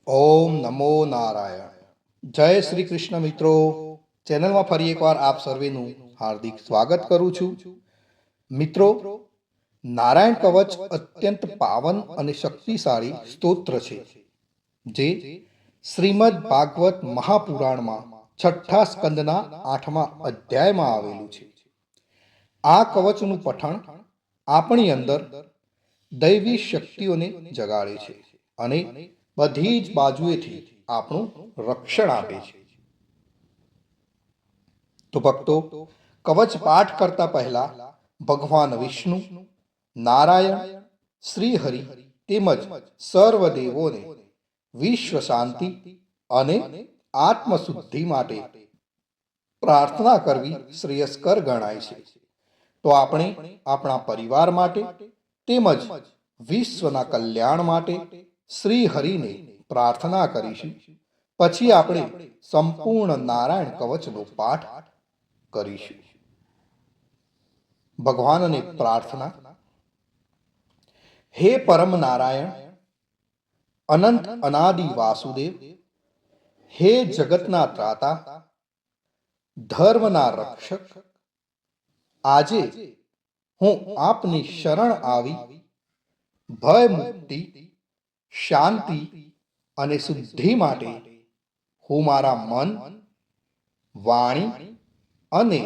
ઓમ નમો નારાયણ. જય શ્રી કૃષ્ણ મિત્રો. ચેનલમાં ફરી એકવાર આપ સર્વેનું હાર્દિક સ્વાગત કરું છું. મિત્રો, નારાયણ કવચ અત્યંત પાવન અને શક્તિશાળી સ્તોત્ર છે, જે શ્રીમદ ભાગવત મહાપુરાણમાં છઠ્ઠા સ્કંદના 8મા અધ્યાયમાં આવેલું છે. આ કવચનું પઠણ આપણી અંદર દૈવી શક્તિઓને જગાડે છે અને બધી જ બાજુએથી આપણું રક્ષણ આપે છે. તો ભક્તો, કવચ પાઠ કરતા પહેલા ભગવાન વિષ્ણુ, નારાયણ, શ્રી હરિ તેમજ સર્વ દેવોને વિશ્વ શાંતિ અને આત્મશુદ્ધિ માટે પ્રાર્થના કરવી શ્રેયસ્કર ગણાય છે. તો આપણે આપણા પરિવાર માટે તેમજ વિશ્વના કલ્યાણ માટે શ્રી હરિને પ્રાર્થના કરીશું. પછી આપણે સંપૂર્ણ નારાયણ કવચનો પાઠ કરીશું. ભગવાનને પ્રાર્થના. હે પરમ નારાયણ, અનંત અનાદિ વાસુદેવ, હે જગતના ત્રાતા, ધર્મના રક્ષક, આજે હું આપની શરણ આવી ભય મુક્તિ, શાંતિ અને શુદ્ધિ માટે હું મારા મન, વાણી અને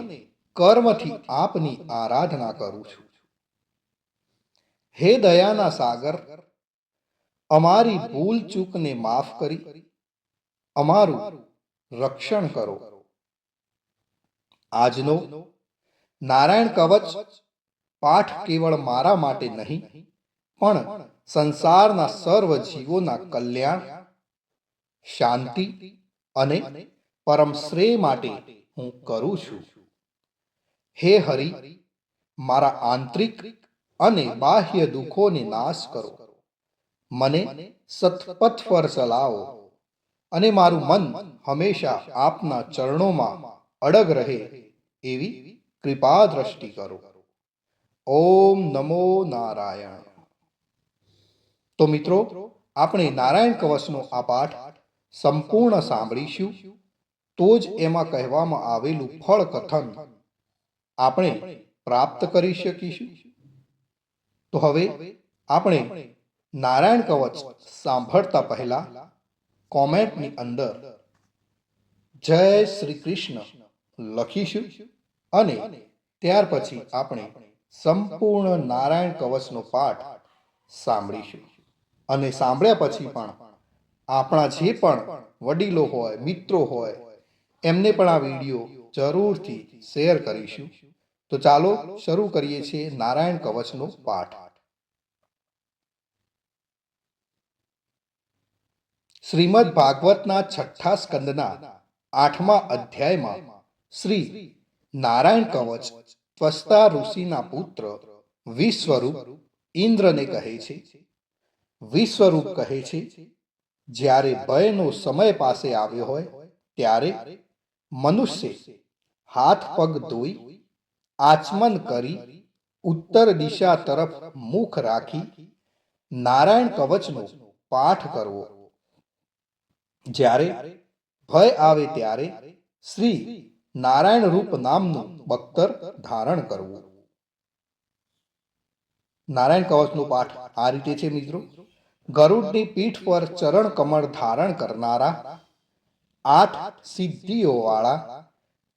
કર્મથી આપની આરાધના કરું છું. હે દયાના સાગર, અમારી ભૂલ ચૂકને માફ કરી અમારું રક્ષણ કરો. આજનો નારાયણ કવચ પાઠ કેવળ મારા માટે નહીં, પણ સંસારના સર્વ જીવોના કલ્યાણ, શાંતિ અને પરમ શ્રેય માટે હું કરું છું. હે હરિ, મારા આંતરિક અને બાહ્ય દુઃખોને નાશ કરો, મને સતપથ પર ચલાવો અને મારું મન હંમેશા આપના ચરણોમાં અડગ રહે એવી કૃપા દ્રષ્ટિ કરો. ઓમ નમો નારાયણ. તો મિત્રો, આપણે નારાયણ કવચનો આ પાઠ સંપૂર્ણ સાંભળીશું, તો જ એમાં કહેવામાં આવેલું ફળ કથન આપણે પ્રાપ્ત કરી શકીશું. તો હવે આપણે નારાયણ કવચ સાંભળતા પહેલા કોમેન્ટની અંદર જય શ્રી કૃષ્ણ લખીશું અને ત્યાર પછી આપણે સંપૂર્ણ નારાયણ કવચનો પાઠ સાંભળીશું. અને સાંભળ્યા પછી પણ આપણા જે પણ વડીલો હોય, મિત્રો હોય, એમને પણ આ વિડીયો જરૂરથી શેર કરીશું. તો ચાલો શરૂ કરીએ છીએ નારાયણ કવચનો પાઠ. શ્રીમદ ભાગવતના છઠ્ઠા સ્કંદના 8મા અધ્યાયમાં શ્રી નારાયણ કવચ ત્વષ્ટા ઋષિના પુત્ર વિશ્વરૂપ ઇન્દ્રને કહે છે. વિશ્વરૂપ કહે છે, જ્યારે ભયનો સમય પાસે આવ્યો હોય ત્યારે મનુષ્ય હાથ પગ ધોઈ આચમન કરી ઉત્તર દિશા તરફ મુખ રાખી નારાયણ કવચનો પાઠ કરવો. જ્યારે ભય આવે ત્યારે શ્રી નારાયણ રૂપ નામનું બખ્તર ધારણ કરવું. નારાયણ કવચનો પાઠ આ રીતે છે મિત્રો. ગરુડની પીઠ પર ચરણ કમળ ધારણ કરનારા, 8 સિદ્ધિઓ વાળા,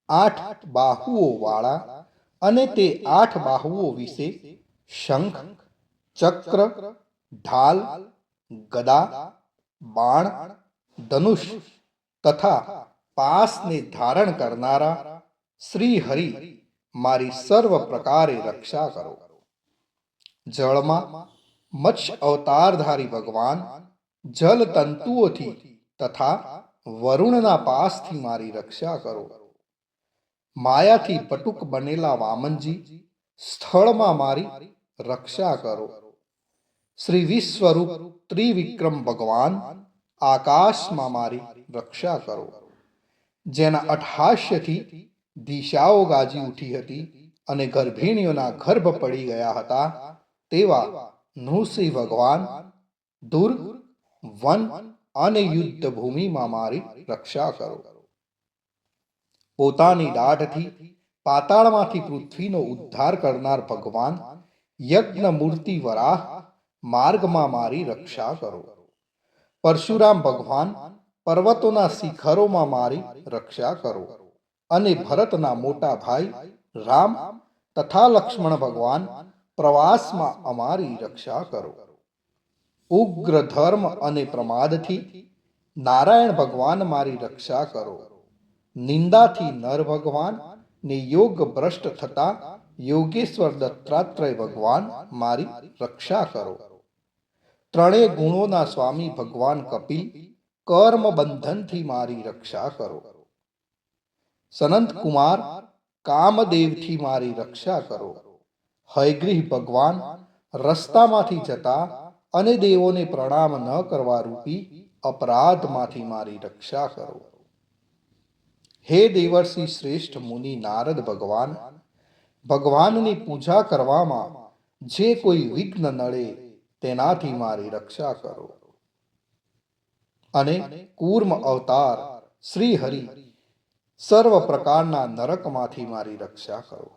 8 બાહુઓ વાળા અને તે 8 બાહુઓ વિશે શંખ, ચક્ર, ઢાલ, ગદા, બાણ, ધનુષ તથા પાસને ધારણ કરનારા શ્રી હરિ મારી સર્વ પ્રકારે રક્ષા કરો. જળમાં મત્સ્ય અવતારધારી ભગવાન જલ તંતુઓથી તથા વરુણના પાસથી મારી રક્ષા કરો. માયાથી પટુક બનેલા વામનજી સ્થળમાં મારી રક્ષા કરો. શ્રી વિશ્વરૂપ ત્રિવિક્રમ ભગવાન આકાશમાં મારી રક્ષા કરો. જેના અટ્ટહાસ્યથી દિશાઓ ગાજી ઉઠી હતી અને ગર્ભિણીઓના ગર્ભ પડી ગયા હતા, તેવા નૃસિંહ ભગવાન, દુર્ગ, વન અને યુદ્ધ ભૂમિમાં મારી રક્ષા કરો. પોતાની દાઢથી પાતાળમાંથી પૃથ્વીનો ઉદ્ધાર કરનાર ભગવાન યજ્ઞ મૂર્તિ વરાહ માર્ગમાં મારી રક્ષા કરો. પરશુરામ ભગવાન પર્વતોના શિખરોમાં મારી રક્ષા કરો. અને ભરતના મોટા ભાઈ રામ તથા લક્ષ્મણ ભગવાન પ્રવાસમાં અમારી રક્ષા કરો. ઉગ્ર ધર્મ અને પ્રમાદથી નારાયણ ભગવાન મારી રક્ષા કરો. નિંદાથી નર ભગવાન ને યોગ ભ્રષ્ટ થતા યોગેશ્વર દત્તાત્રેય ભગવાન મારી રક્ષા કરો. ત્રણેય ગુણોના સ્વામી ભગવાન કપિલ કર્મ બંધનથી મારી રક્ષા કરો. સનંત કુમાર કામદેવથી મારી રક્ષા કરો. હયગ્રીવ ભગવાન રસ્તામાંથી જતા અને દેવોને પ્રણામ ન કરવા રૂપી અપરાધમાંથી મારી રક્ષા કરો. હે દેવર્ષિ શ્રેષ્ઠ મુનિ નારદ ભગવાન, ભગવાનની પૂજા કરવામાં જે કોઈ વિઘ્ન નડે તેનાથી મારી રક્ષા કરો. અને કૂર્મ અવતાર શ્રી હરિ સર્વ પ્રકારના નરકમાંથી મારી રક્ષા કરો.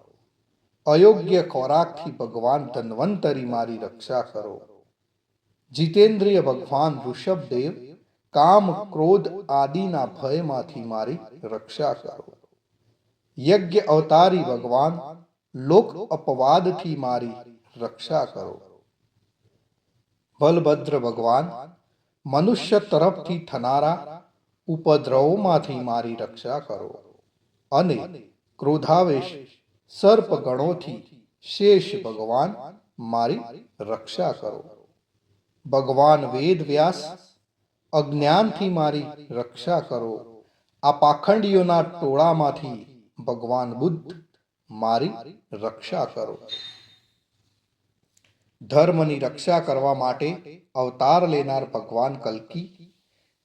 અયોગ્ય ખોરાકથી ભગવાન ધન્વંતરી મારી રક્ષા કરો. જીતેન્દ્રિય ભગવાન ઋષભદેવ કામ ક્રોધ આદિના ભયમાંથી મારી રક્ષા કરો. યજ્ઞ અવતારી ભગવાન લોક અપવાદથી મારી રક્ષા કરો. બલભદ્ર ભગવાન મનુષ્ય તરફથી થનારા ઉપદ્રવોમાંથી મારી રક્ષા કરો. અને ક્રોધાવેશ સર્પ ગણોથી શેષ ભગવાન મારી રક્ષા કરો. ભગવાન વેદ વ્યાસ અજ્ઞાનથી મારી રક્ષા કરો. આ પાખંડીઓના ટોળામાંથી ભગવાન બુદ્ધ મારી રક્ષા કરો. ધર્મની રક્ષા કરવા માટે અવતાર લેનાર ભગવાન કલ્કી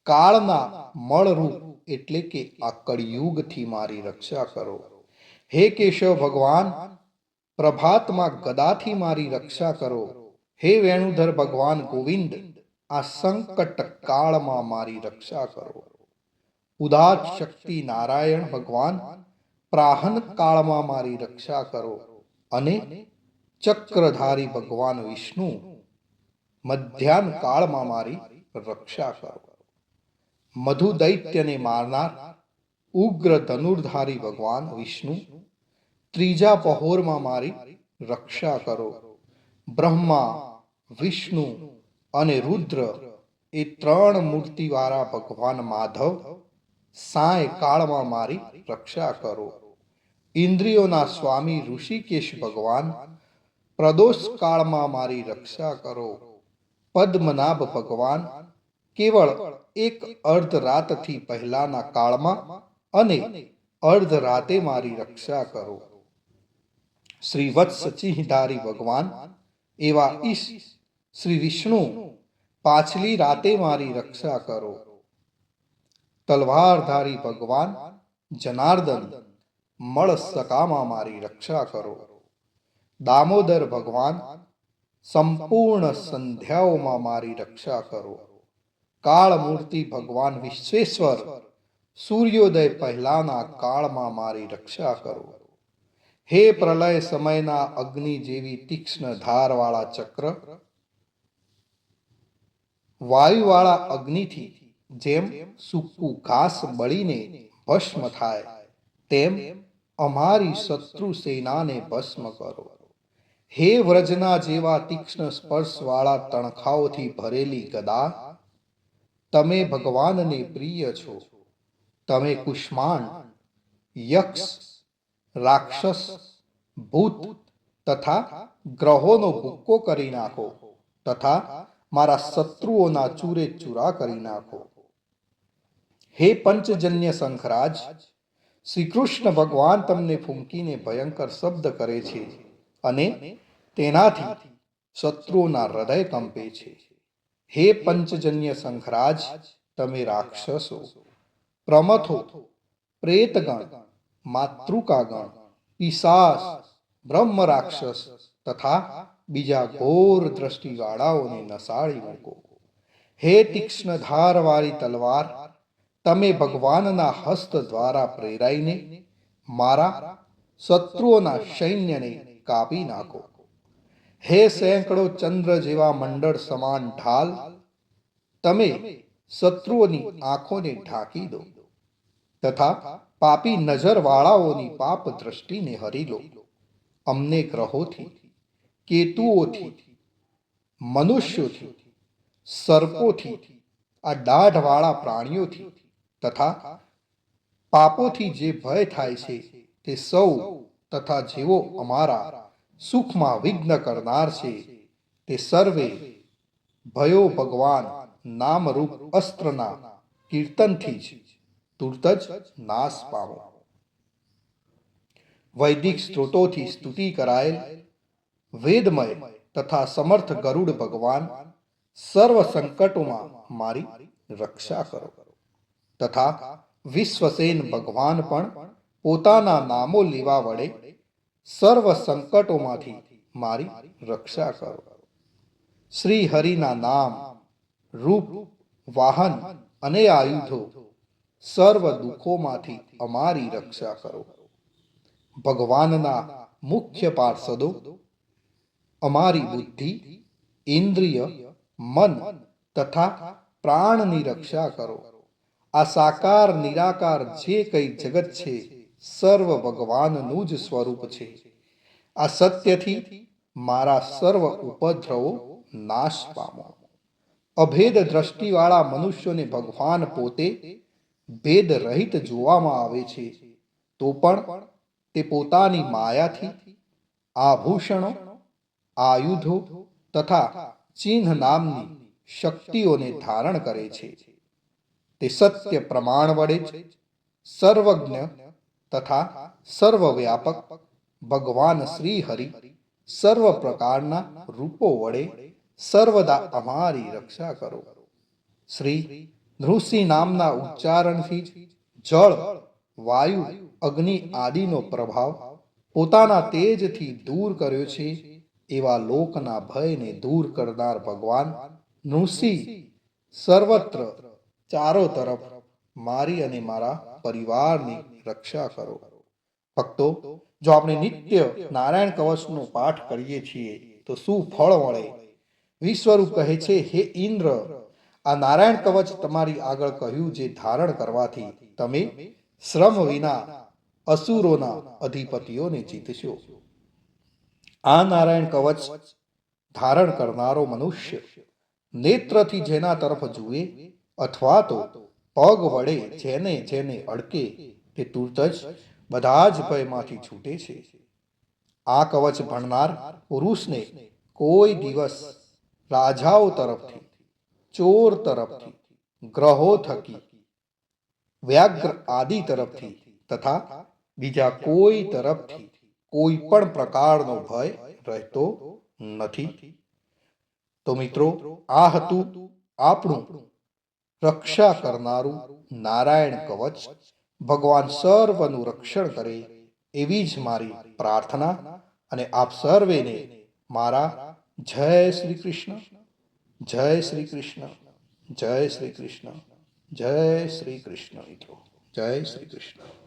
કાળના મળરૂપ એટલે કે આ કળિયુગથી મારી રક્ષા કરો. હે કેશવ ભગવાન પ્રભાતમાં ગદાથી મારી રક્ષા કરો. હે વેણુધર ભગવાન ગોવિંદ આ સંકટ કાળમાં મારી રક્ષા કરો. ઉદાત શક્તિ નારાયણ ભગવાન પ્રાહન કાળમાં મારી રક્ષા કરો. અને ચક્રધારી ભગવાન વિષ્ણુ મધ્યાહન કાળમાં મારી રક્ષા કરો. મધુ દૈત્યને મારનાર ઉગ્ર ધનુર્ધારી ભગવાન વિષ્ણુ ત્રીજા પહોરમાં મારી રક્ષા કરો. બ્રહ્મા વિષ્ણુ અને રુદ્ર એ ત્રણ મૂર્તિવાળા ભગવાન માધવ સાય કાળમાં મારી રક્ષા કરો. ઇન્દ્રિયોના સ્વામી ઋષિકેશ ભગવાન પ્રદોષ કાળમાં મારી રક્ષા કરો. પદ્મનાભ ભગવાન કેવળ એક અર્ધ રાતથી પહેલાના કાળમાં અને અર્ધ રાતે મારી રક્ષા કરો. શ્રી વત્સ સિંહધારી ભગવાન એવા ઈશ શ્રી વિષ્ણુ પાછલી રાતે મારી રક્ષા કરો. તલવારધારી ભગવાન જનાર્દન મળ સકામાં મારી રક્ષા કરો. દામોદર ભગવાન સંપૂર્ણ સંધ્યાઓમાં મારી રક્ષા કરો. કાળમૂર્તિ ભગવાન વિશ્વેશ્વર સૂર્યોદય પહેલાના કાળમાં મારી રક્ષા કરો. હે પ્રલય સમયના અગ્નિ જેવી તીક્ષ્ણ ધારવાળા ચક્ર, વાયુવાળા અગ્નિથી જેમ સૂકું ઘાસ બળીને ભસ્મ થાય તેમ અમારી શત્રુ સેનાને ભસ્મ કરો. હે વ્રજના જેવા તીક્ષ્ણ સ્પર્શવાળા તણખાઓથી ભરેલી ગદા, તમે ભગવાનને પ્રિય છો. તમે કુષ્માંડ, યક્ષ, રાક્ષસ, ભૂત તથા ગ્રહોનો ભૂક્કો કરી નાખો તથા મારા શત્રુઓના ચૂરે ચૂરા કરી નાખો. હે પંચજન્ય શંખરાજ, શ્રી કૃષ્ણ ભગવાન તમને ફૂંકીને ભયંકર શબ્દ કરે છે અને તેનાથી શત્રુઓના હૃદય કંપે છે. હે પંચજન્ય શંખરાજ, તમે રાક્ષસો, પ્રમથો, પ્રેતગણ, માતૃકાગણ, પિશાચ, બ્રહ્મ રાક્ષસ તથા બીજા ઘોર દ્રષ્ટિવાળાઓને નસાડી મૂકો. હે તીક્ષ્ણ ધારવાળી તલવાર, તમે ભગવાનના હસ્ત દ્વારા પ્રેરાઈને મારા શત્રુઓના સૈન્યને કાપી નાખો. હે સેંકડો ચંદ્ર જેવા મંડળ સમાન ઢાલ, તમે શત્રુઓની આંખોને ઢાંકી દો તથા પાપી નજરવાળાઓની પાપ દ્રષ્ટિને હરી લો. અમને ગ્રહોથી, કેતુઓથી, મનુષ્યોથી, સર્પોથી, આ દાઢવાળા પ્રાણીઓથી તથા પાપોથી જે ભય થાય છે તે સૌ તથા જેઓ અમારા સુખમાં વિઘ્ન કરનાર છે તે સર્વે ભયો ભગવાન નામરૂપ અસ્ત્રના કીર્તનથી જ તુરત જ નાશ પામો. વૈદિક સ્ત્રોતોથી સ્તુતિ કરાયેલ વેદમય તથા સમર્થ ગરુડ ભગવાન સર્વ સંકટોમાં મારી રક્ષા કરો તથા વિશ્વસેન ભગવાન પણ પોતાના નામો લેવા વડે સર્વ સંકટોમાંથી મારી રક્ષા કરો. શ્રી હરિના નામ, રૂપ, વાહન અને આયુધો સર્વ દુઃખોમાંથી અમારી રક્ષા કરો. ભગવાનના મુખ્ય પાર્ષદો અમારી બુદ્ધિ, ઇન્દ્રિય, મન તથા પ્રાણની રક્ષા કરો. આ સાકાર નિરાકાર જે કંઈ જગત છે સર્વ ભગવાનનું જ સ્વરૂપ છે. આ સત્યથી મારા સર્વ ઉપદ્રવો નાશ પામો. અભેદ દ્રષ્ટિવાળા મનુષ્યોને ભગવાન પોતે ભેદ રહિત જોવામાં આવે છે, તો પણ તે પોતાની માયાથી આભૂષણો, આયુધો તથા ચિહ્ન નામની શક્તિઓને ધારણ કરે છે. તે સત્ય પ્રમાણ વડે જ સર્વજ્ઞ તથા સર્વવ્યાપક ભગવાન શ્રી હરિ સર્વ પ્રકારના રૂપો વડે સર્વદા અમારી રક્ષા કરો. શ્રી નૃસિંહ નામના ઉચ્ચારણથી જળ, વાયુ, અગ્નિ આદિનો પ્રભાવ પોતાના તેજથી દૂર કર્યો છે એવા લોકના ભયને દૂર કરનાર ભગવાન નૃસિંહ સર્વત્ર ચારો તરફ મારી અને મારા પરિવારની રક્ષા કરો. ભક્તો, જો આપણે નિત્ય નારાયણ કવચનો પાઠ કરીએ છીએ તો શું ફળ મળે? વિશ્વરૂપ કહે છે, હે ઇન્દ્ર, આ નારાયણ કવચ તમારી આગળ કહ્યું જે ધારણ કરવાથી તમે શ્રમ વિના અસુરોના અધિપતિઓને જીતશો. આ નારાયણ કવચ ધારણ કરનારો મનુષ્ય નેત્રથી જેના તરફ જુએ અથવા તો પગ વડે જેને જેને અડકે તે તુરત જ બધા જ ભયમાંથી છૂટે છે. આ કવચ ભણનાર પુરુષને કોઈ દિવસ રાજાઓ તરફથી, ચોર તરફથી, ગ્રહો થકી, વ્યાઘ્ર આદિ તરફથી તથા બીજા કોઈ તરફથી કોઈ પણ પ્રકારનો ભય રહેતો નથી. તો મિત્રો, આ હતું આપણું રક્ષા કરનારું નારાયણ કવચ. ભગવાન સર્વનું રક્ષણ કરે એવી જ મારી પ્રાર્થના અને આપ સર્વેને મારા જય શ્રી કૃષ્ણ, જય શ્રી કૃષ્ણ, જય શ્રી કૃષ્ણ, જય શ્રી કૃષ્ણ. મિત્રો, જય શ્રી કૃષ્ણ.